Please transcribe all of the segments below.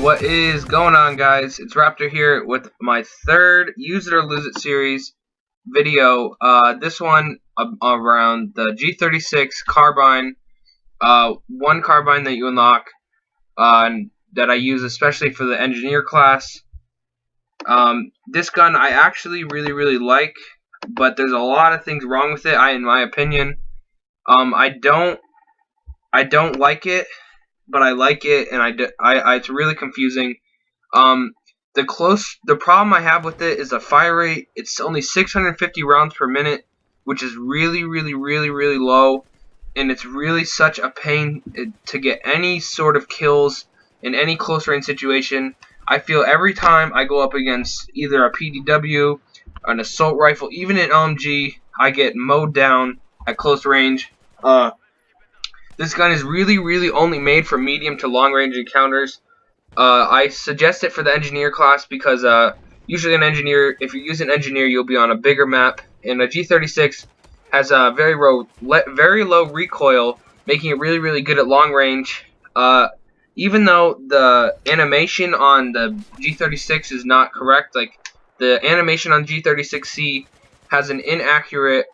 What is going on, guys? It's Raptor here with my third Use It or Lose It series video. This one around the G36 carbine, one carbine that you unlock, and that I use especially for the engineer class. This gun I actually really like, but there's a lot of things wrong with it. In my opinion, I don't like it, but I like it, and it's really confusing. The problem I have with it is the fire rate. It's only 650 rounds per minute, which is really low, and it's really such a pain to get any sort of kills in any close range situation. I feel every time I go up against either a PDW, an assault rifle, even an LMG, I get mowed down at close range. This gun is really only made for medium to long range encounters. I suggest it for the engineer class because usually if you're using engineer, you'll be on a bigger map, and a G36 has a very low recoil, making it really good at long range. Even though the animation on the G36 is not correct, like the animation on G36C has an inaccurate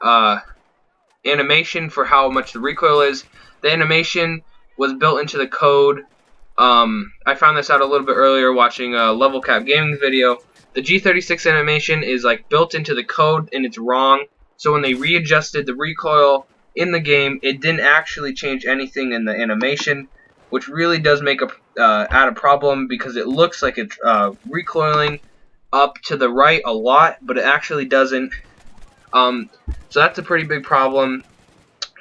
animation for how much the recoil is. The animation was built into the code. I found this out a little bit earlier watching a Level Cap Gaming video. The G36 animation is like built into the code, and it's wrong. So when they readjusted the recoil in the game, it didn't actually change anything in the animation, which really does make add a problem because it looks like it's recoiling up to the right a lot, but it actually doesn't. So that's a pretty big problem.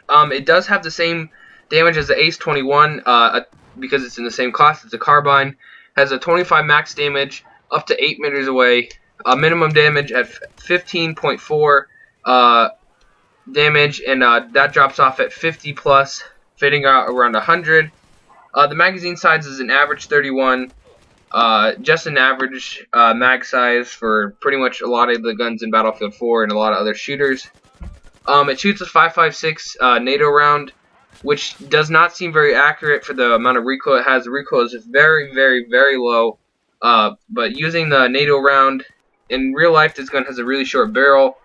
It does have the same damage as the Ace-21 because it's in the same class. It's a carbine. Has a 25 max damage up to 8 meters away. Minimum damage at 15.4 damage, and that drops off at 50 plus, fitting out around 100. The magazine size is an average 31. Just an average mag size for pretty much a lot of the guns in Battlefield 4 and a lot of other shooters. It shoots a 5.56 NATO round, which does not seem very accurate for the amount of recoil it has. The recoil is just very low. But using the NATO round, in real life, this gun has a really short barrel.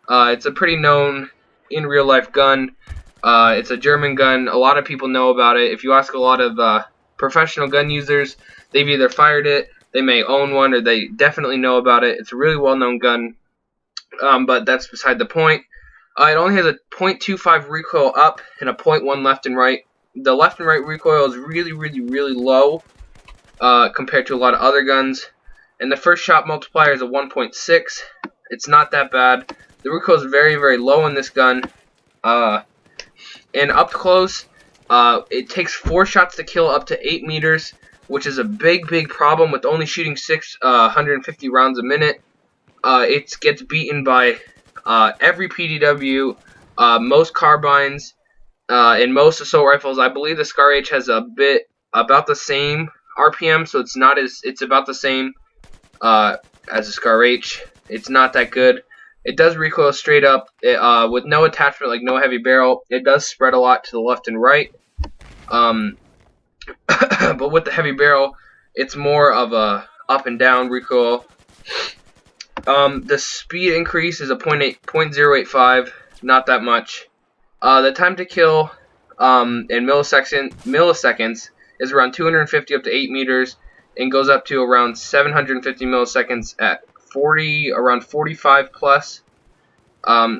It's a pretty known in real life gun. It's a German gun. A lot of people know about it. If you ask a lot of professional gun users, they've either fired it, they may own one, or they definitely know about it. It's a really well-known gun, but that's beside the point. It only has a 0.25 recoil up and a 0.1 left and right. The left and right recoil is really low compared to a lot of other guns. And the first shot multiplier is a 1.6. It's not that bad. The recoil is very low in this gun. And up close, it takes 4 shots to kill up to 8 meters, which is a big problem with only shooting 650 rounds a minute. It gets beaten by every PDW, most carbines, and most assault rifles. I believe the Scar H has about the same RPM, so it's about the same as the Scar H. It's not that good. It does recoil straight up with no attachment, like no heavy barrel. It does spread a lot to the left and right. But with the heavy barrel, it's more of a up and down recoil. The speed increase is a 0.085, not that much. The time to kill in milliseconds is around 250 up to 8 meters, and goes up to around 750 milliseconds at around 45 plus.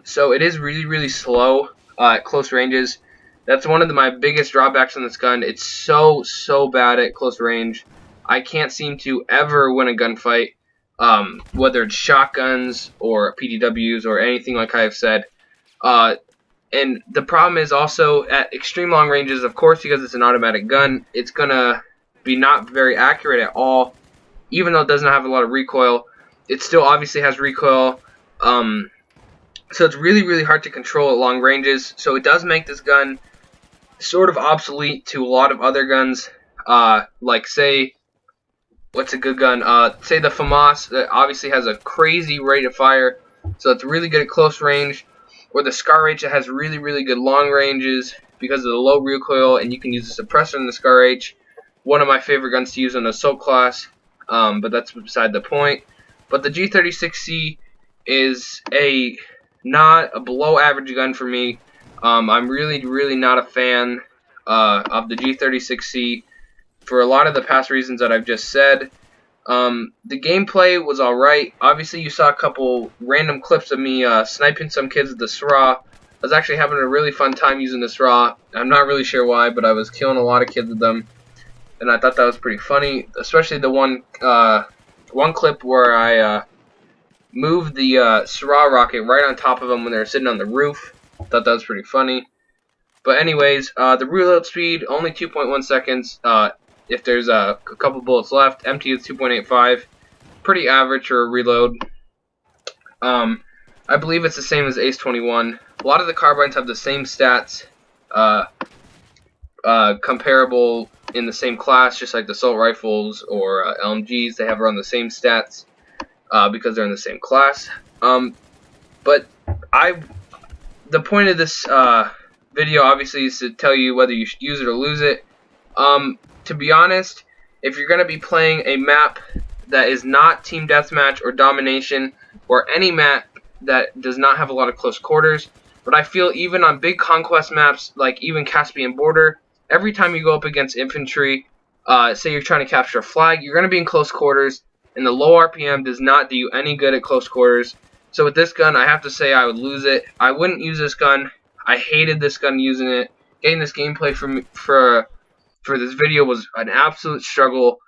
So it is really slow at close ranges. That's one of my biggest drawbacks on this gun. It's so bad at close range. I can't seem to ever win a gunfight. Whether it's shotguns or PDWs or anything like I have said. And the problem is also at extreme long ranges, of course, because it's an automatic gun, it's going to be not very accurate at all. Even though it doesn't have a lot of recoil, it still obviously has recoil. So it's really hard to control at long ranges. So it does make this gun sort of obsolete to a lot of other guns. Like, say, what's a good gun? Say the FAMAS, that obviously has a crazy rate of fire, so it's really good at close range. Or the Scar H that has really good long ranges because of the low recoil, and you can use a suppressor in the Scar H. one of my favorite guns to use in assault class, but that's beside the point. But the G36C is not a below average gun for me. I'm really not a fan of the G36C for a lot of the past reasons that I've just said. The gameplay was alright. Obviously, you saw a couple random clips of me sniping some kids with the SRA. I was actually having a really fun time using the SRA. I'm not really sure why, but I was killing a lot of kids with them, and I thought that was pretty funny. Especially the one clip where I moved the SRA rocket right on top of them when they were sitting on the roof. I thought that was pretty funny. But anyways, the reload speed only 2.1 seconds. If there's a couple bullets left, empty is 2.85, pretty average for a reload. I believe it's the same as Ace 21. A lot of the carbines have the same stats, comparable in the same class, just like the assault rifles or LMGs. They have around the same stats because they're in the same class. But the point of this video obviously is to tell you whether you should use it or lose it. To be honest, if you're going to be playing a map that is not team deathmatch or domination, or any map that does not have a lot of close quarters, but I feel even on big conquest maps, like even Caspian Border, every time you go up against infantry, say you're trying to capture a flag, you're going to be in close quarters, and the low RPM does not do you any good at close quarters. So with this gun, I have to say I would lose it. I wouldn't use this gun. I hated this gun using it. Getting this gameplay for this video was an absolute struggle.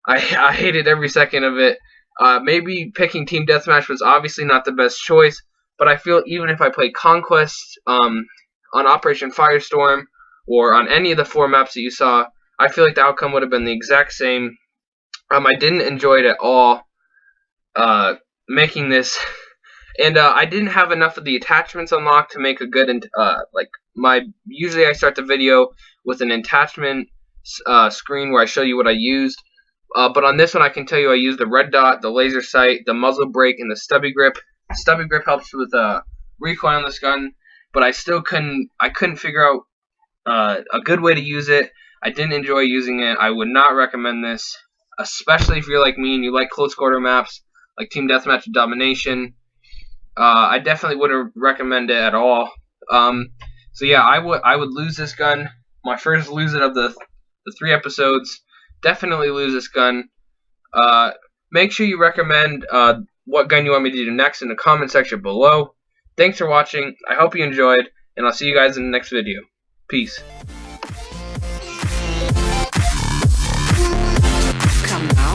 I hated every second of it. Maybe picking Team Deathmatch was obviously not the best choice, but I feel even if I played Conquest on Operation Firestorm or on any of the 4 maps that you saw, I feel like the outcome would have been the exact same. I didn't enjoy it at all making this, and I didn't have enough of the attachments unlocked to make a good usually I start the video with an attachment screen where I show you what I used, but on this one I can tell you I used the red dot, the laser sight, the muzzle brake, and the stubby grip. The stubby grip helps with recoil on this gun, but I couldn't figure out a good way to use it. I didn't enjoy using it. I would not recommend this, especially if you're like me and you like close quarter maps like Team Deathmatch and Domination. I definitely wouldn't recommend it at all. So yeah, I would lose this gun. My first lose it of the 3 episodes. Definitely lose this gun. Make sure you recommend what gun you want me to do next in the comment section below. Thanks for watching. I hope you enjoyed, and I'll see you guys in the next video. Peace. Come now.